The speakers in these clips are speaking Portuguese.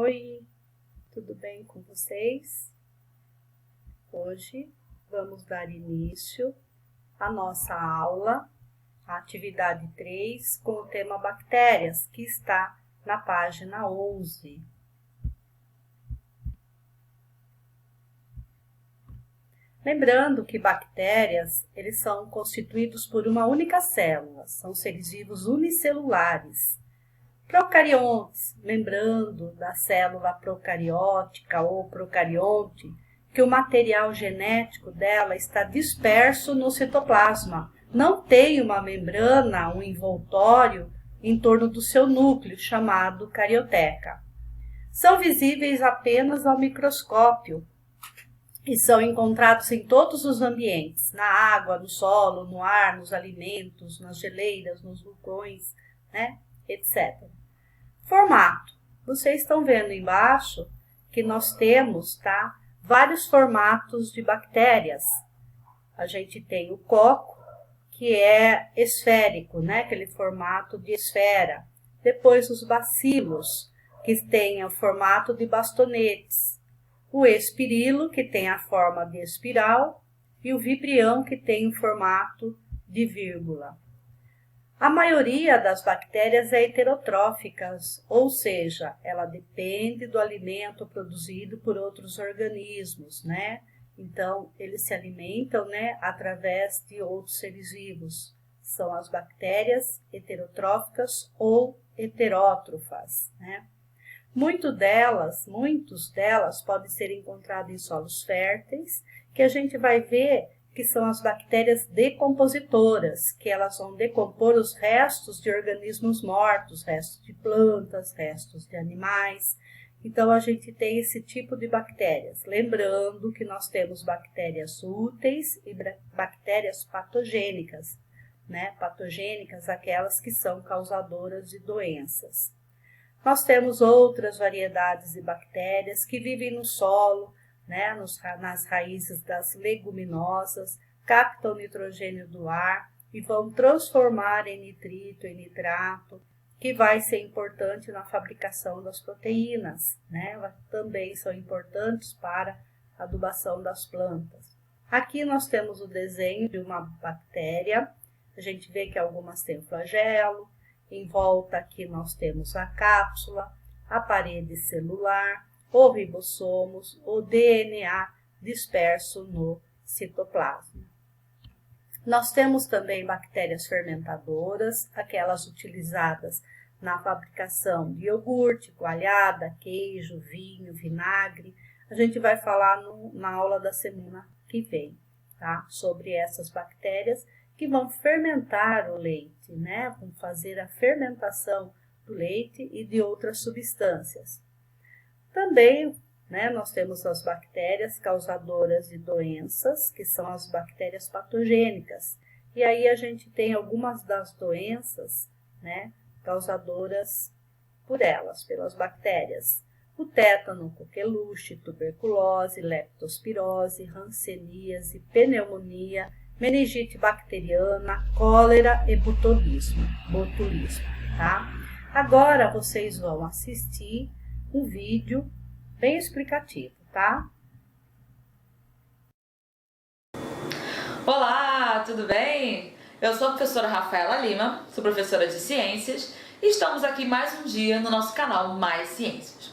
Oi, tudo bem com vocês? Hoje vamos dar início à nossa aula, a atividade 3, com o tema bactérias, que está na página 11. Lembrando que bactérias, eles são constituídos por uma única célula, são seres vivos unicelulares. Procariontes, lembrando da célula procariótica ou procarionte, que o material genético dela está disperso no citoplasma, não tem uma membrana, um envoltório em torno do seu núcleo, chamado carioteca. São visíveis apenas ao microscópio e são encontrados em todos os ambientes, na água, no solo, no ar, nos alimentos, nas geleiras, nos vulcões, etc. Formato. Vocês estão vendo embaixo que nós temos, vários formatos de bactérias. A gente tem o coco, que é esférico, aquele formato de esfera. Depois os bacilos, que têm o formato de bastonetes. O espirilo, que tem a forma de espiral, e o vibrião, que tem o formato de vírgula. A maioria das bactérias é heterotrófica, ou seja, ela depende do alimento produzido por outros organismos, Então, eles se alimentam, através de outros seres vivos. São as bactérias heterotróficas ou heterótrofas, Muitos delas podem ser encontrados em solos férteis, que a gente vai ver que são as bactérias decompositoras, que elas vão decompor os restos de organismos mortos, restos de plantas, restos de animais. Então, a gente tem esse tipo de bactérias. Lembrando que nós temos bactérias úteis e bactérias patogênicas, Patogênicas, aquelas que são causadoras de doenças. Nós temos outras variedades de bactérias que vivem no solo, nas raízes das leguminosas, captam o nitrogênio do ar e vão transformar em nitrito, em nitrato, que vai ser importante na fabricação das proteínas, Também são importantes para a adubação das plantas. Aqui nós temos o desenho de uma bactéria, a gente vê que algumas têm flagelo. Em volta aqui nós temos a cápsula, a parede celular, os ribossomos, o DNA disperso no citoplasma. Nós temos também bactérias fermentadoras, aquelas utilizadas na fabricação de iogurte, coalhada, queijo, vinho, vinagre. A gente vai falar na aula da semana que vem, sobre essas bactérias que vão fermentar o leite, vão fazer a fermentação do leite e de outras substâncias. Também, nós temos as bactérias causadoras de doenças, que são as bactérias patogênicas. E aí a gente tem algumas das doenças, causadoras por elas, pelas bactérias. O tétano, coqueluche, tuberculose, leptospirose, hanseníase, pneumonia, meningite bacteriana, cólera e botulismo, Agora vocês vão assistir um vídeo bem explicativo, Olá, tudo bem? Eu sou a professora Rafaela Lima, sou professora de Ciências e estamos aqui mais um dia no nosso canal Mais Ciências.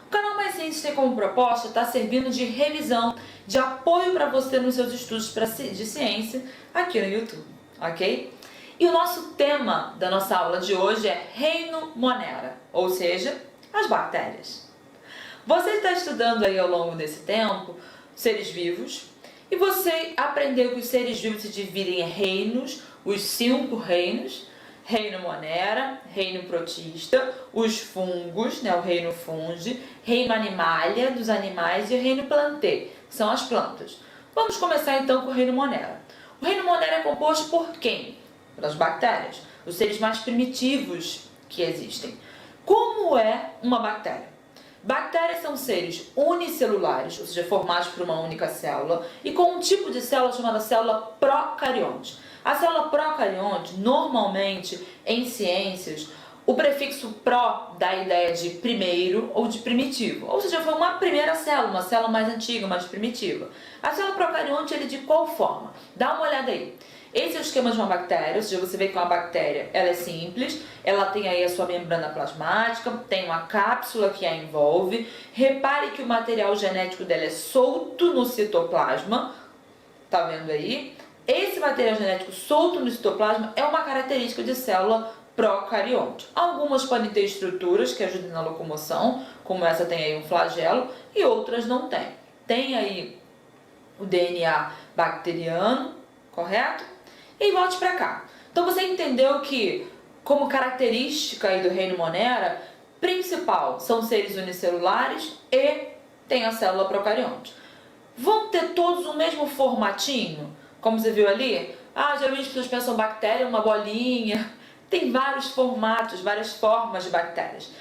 O canal Mais Ciências tem como proposta estar servindo de revisão, de apoio para você nos seus estudos de ciência aqui no YouTube, ok? E o nosso tema da nossa aula de hoje é Reino Monera, ou seja, as bactérias. Você está estudando aí ao longo desse tempo seres vivos e você aprendeu que os seres vivos se dividem em reinos, os 5 reinos: reino Monera, reino protista, os fungos, o reino fungi, reino animalia, dos animais, e o reino plantae, que são as plantas. Vamos começar então com o reino Monera. O reino Monera é composto por quem? Pelas bactérias, os seres mais primitivos que existem. Como é uma bactéria? Bactérias são seres unicelulares, ou seja, formados por uma única célula, e com um tipo de célula chamada célula procarionte. A célula procarionte, normalmente, em ciências, O prefixo pró dá a ideia de primeiro ou de primitivo, ou seja, foi uma primeira célula, uma célula mais antiga, mais primitiva. A célula procarionte ele é de qual forma? Dá uma olhada aí. Esse é o esquema de uma bactéria, ou seja, você vê que uma bactéria ela é simples, ela tem aí a sua membrana plasmática, tem uma cápsula que a envolve. Repare que o material genético dela é solto no citoplasma, tá vendo aí? Esse material genético solto no citoplasma é uma característica de célula procarionte. Algumas podem ter estruturas que ajudem na locomoção, como essa tem aí um flagelo, e outras não tem. Tem aí o DNA bacteriano, correto? E volte para cá. Então você entendeu que, como característica aí do reino Monera, principal são seres unicelulares e tem a célula procarionte. Vão ter todos o mesmo formatinho? Como você viu ali? Geralmente as pessoas pensam bactéria, uma bolinha. Tem vários formatos, várias formas de bactérias.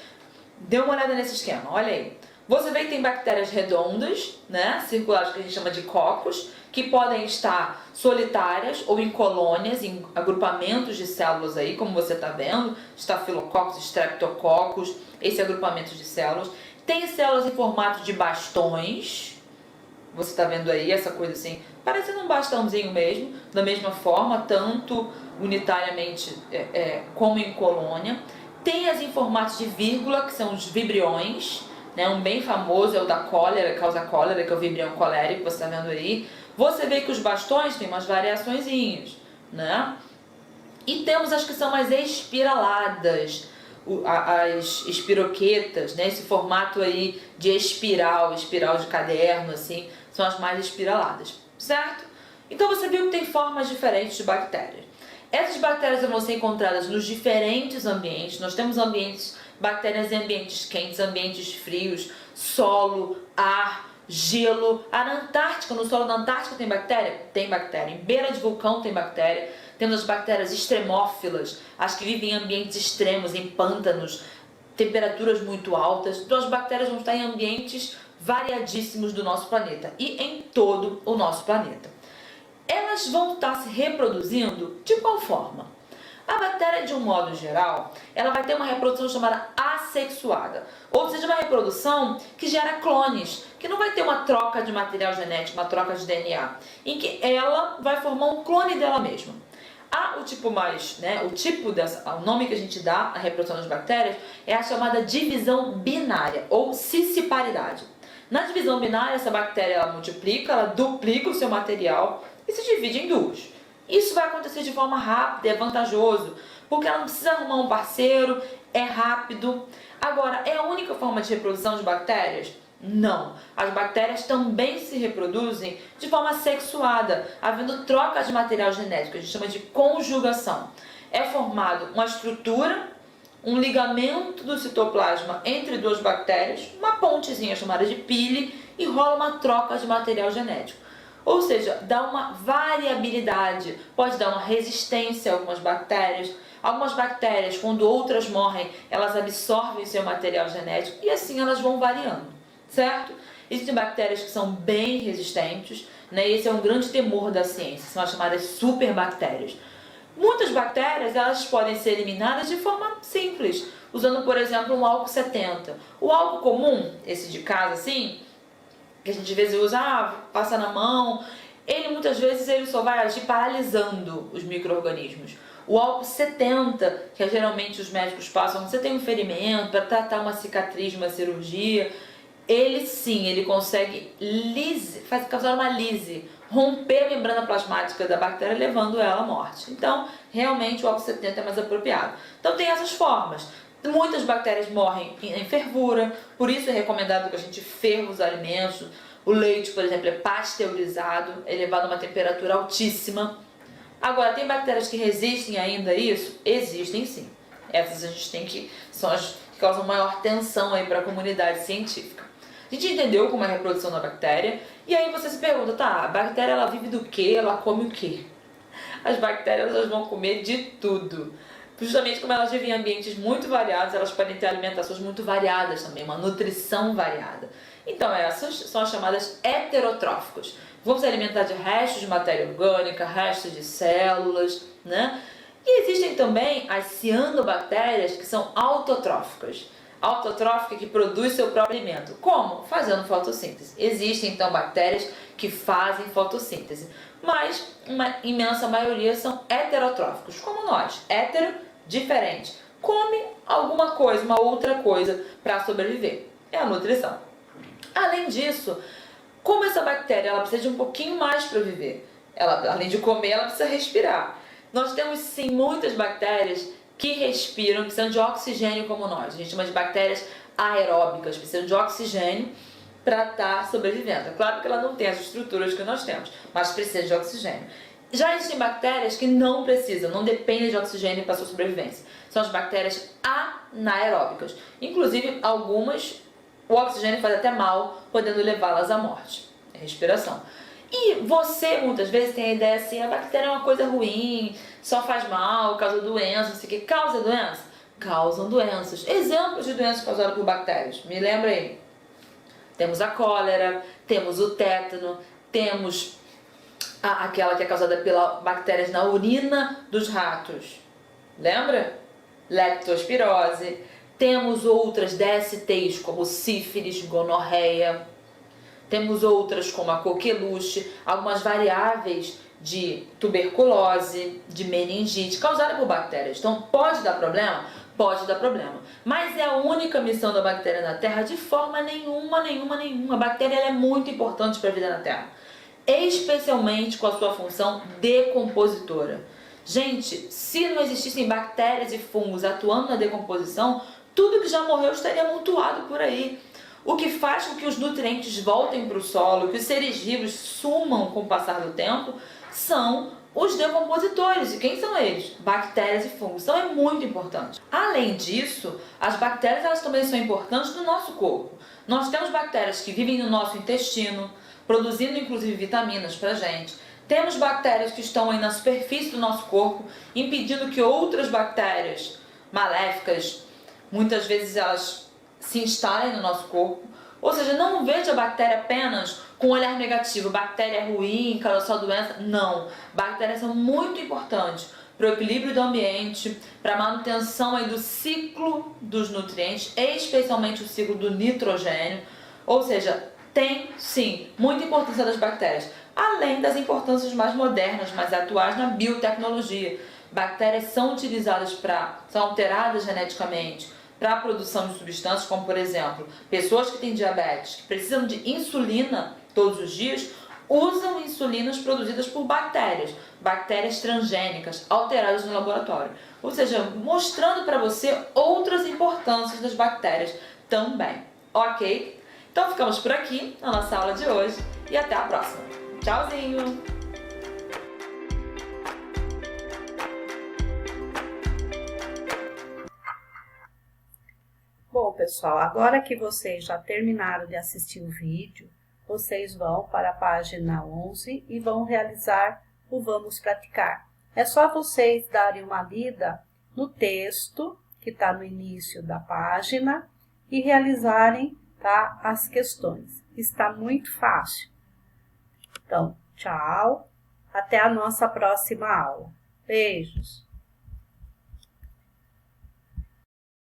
Dê uma olhada nesse esquema, olha aí. Você vê que tem bactérias redondas, né, circulares, que a gente chama de cocos, que podem estar solitárias ou em colônias, em agrupamentos de células aí, como você está vendo, estafilococos, streptococcus, esse agrupamento de células. Tem células em formato de bastões, você está vendo aí essa coisa assim, parecendo um bastãozinho mesmo, da mesma forma, tanto unitariamente como em colônia. Tem as em formato de vírgula, que são os vibriões, né? Um bem famoso é o da cólera, causa cólera, que é o vibrião colérico, você está vendo aí. Você vê que os bastões têm umas variaçõezinhas, né? E temos as que são mais espiraladas, as espiroquetas, né? Esse formato aí de espiral de caderno, assim, são as mais espiraladas, certo? Então você viu que tem formas diferentes de bactérias. Essas bactérias vão ser encontradas nos diferentes ambientes. Nós temos bactérias em ambientes quentes, ambientes frios, solo, ar, gelo. Na Antártica, no solo da Antártica tem bactéria? Tem bactéria. Em beira de vulcão tem bactéria. Temos as bactérias extremófilas, as que vivem em ambientes extremos, em pântanos, temperaturas muito altas. Então as bactérias vão estar em ambientes variadíssimos do nosso planeta e em todo o nosso planeta. Elas vão estar se reproduzindo de qual forma? A bactéria, de um modo geral, ela vai ter uma reprodução chamada assexuada, ou seja, uma reprodução que gera clones, que não vai ter uma troca de material genético, uma troca de DNA, em que ela vai formar um clone dela mesma. O tipo mais, né, o nome que a gente dá à reprodução das bactérias é a chamada divisão binária, ou cisciparidade. Na divisão binária, essa bactéria ela multiplica, ela duplica o seu material e se divide em duas. Isso vai acontecer de forma rápida, é vantajoso, porque ela não precisa arrumar um parceiro, é rápido. Agora, é a única forma de reprodução de bactérias? Não. As bactérias também se reproduzem de forma sexuada, havendo troca de material genético, a gente chama de conjugação. É formado uma estrutura, um ligamento do citoplasma entre duas bactérias, uma pontezinha chamada de pile, e rola uma troca de material genético. Ou seja, dá uma variabilidade, pode dar uma resistência a algumas bactérias. Algumas bactérias, quando outras morrem, elas absorvem seu material genético e assim elas vão variando, certo? Existem bactérias que são bem resistentes, né? Esse é um grande temor da ciência, são as chamadas superbactérias. Muitas bactérias elas podem ser eliminadas de forma simples, usando, por exemplo, um álcool 70. O álcool comum, esse de casa assim, que a gente às vezes usa, passa na mão, muitas vezes ele só vai agir paralisando os micro-organismos. O álcool 70, que geralmente os médicos passam quando você tem um ferimento, para tratar uma cicatriz, uma cirurgia, ele sim, ele consegue causar uma lise, romper a membrana plasmática da bactéria, levando ela à morte. Então, realmente o álcool 70 é mais apropriado. Então tem essas formas. Muitas bactérias morrem em fervura, por isso é recomendado que a gente ferva os alimentos. O leite, por exemplo, é pasteurizado, é levado a uma temperatura altíssima. Agora, tem bactérias que resistem ainda a isso? Existem sim. Essas a gente tem são as que causam maior tensão aí para a comunidade científica. A gente entendeu como é a reprodução da bactéria, e aí você se pergunta, a bactéria ela vive do quê? Ela come o quê? As bactérias elas vão comer de tudo. Justamente como elas vivem em ambientes muito variados, elas podem ter alimentações muito variadas também, uma nutrição variada. Então essas são as chamadas heterotróficos. Vão se alimentar de restos de matéria orgânica, restos de células, né? E existem também as cianobactérias, que são autotróficas. Autotrófica que produz seu próprio alimento. Como? Fazendo fotossíntese. Existem então bactérias que fazem fotossíntese, mas uma imensa maioria são heterotróficos, como nós. Hétero, diferente. Come alguma coisa, uma outra coisa para sobreviver. É a nutrição. Além disso, como essa bactéria ela precisa de um pouquinho mais para viver, além de comer, ela precisa respirar. Nós temos sim muitas bactérias que respiram, precisam de oxigênio como nós. A gente chama de bactérias aeróbicas, precisam de oxigênio para estar sobrevivendo. É claro que ela não tem as estruturas que nós temos, mas precisa de oxigênio. Já existem bactérias que não precisam, não dependem de oxigênio para sua sobrevivência. São as bactérias anaeróbicas. Inclusive, algumas, o oxigênio faz até mal, podendo levá-las à morte. É respiração. E você, muitas vezes, tem a ideia assim, a bactéria é uma coisa ruim, só faz mal, causa doença, não sei o que. Causa doença? Causam doenças. Exemplos de doenças causadas por bactérias. Me lembra aí. Temos a cólera, temos o tétano, temos aquela que é causada pelas bactérias na urina dos ratos. Lembra? Leptospirose. Temos outras DSTs como sífilis, gonorreia. Temos outras como a coqueluche, algumas variáveis de tuberculose, de meningite, causada por bactérias. Então, pode dar problema? Pode dar problema. Mas é a única missão da bactéria na Terra? De forma nenhuma. A bactéria ela é muito importante para a vida na Terra. Especialmente com a sua função decompositora. Gente, se não existissem bactérias e fungos atuando na decomposição, tudo que já morreu estaria amontoado por aí. O que faz com que os nutrientes voltem para o solo, que os seres vivos sumam com o passar do tempo, são os decompositores. E quem são eles? Bactérias e fungos. Então é muito importante. Além disso, as bactérias elas também são importantes no nosso corpo. Nós temos bactérias que vivem no nosso intestino, produzindo inclusive vitaminas para a gente. Temos bactérias que estão aí na superfície do nosso corpo, impedindo que outras bactérias maléficas, muitas vezes elas se instalem no nosso corpo. Ou seja, não veja a bactéria apenas com um olhar negativo. Bactéria é ruim, causa só doença. Não. Bactérias são muito importantes para o equilíbrio do ambiente, para a manutenção aí do ciclo dos nutrientes, especialmente o ciclo do nitrogênio. Ou seja, tem sim muita importância das bactérias, além das importâncias mais modernas, mais atuais na biotecnologia. Bactérias são utilizadas são alteradas geneticamente para a produção de substâncias, como por exemplo, pessoas que têm diabetes, que precisam de insulina todos os dias, usam insulinas produzidas por bactérias transgênicas, alteradas no laboratório. Ou seja, mostrando para você outras importâncias das bactérias também. Ok? Então ficamos por aqui na nossa aula de hoje e até a próxima. Tchauzinho! Bom, pessoal, agora que vocês já terminaram de assistir o vídeo, vocês vão para a página 11 e vão realizar o Vamos Praticar. É só vocês darem uma lida no texto que está no início da página e realizarem, tá, as questões. Está muito fácil. Então, tchau, até a nossa próxima aula. Beijos!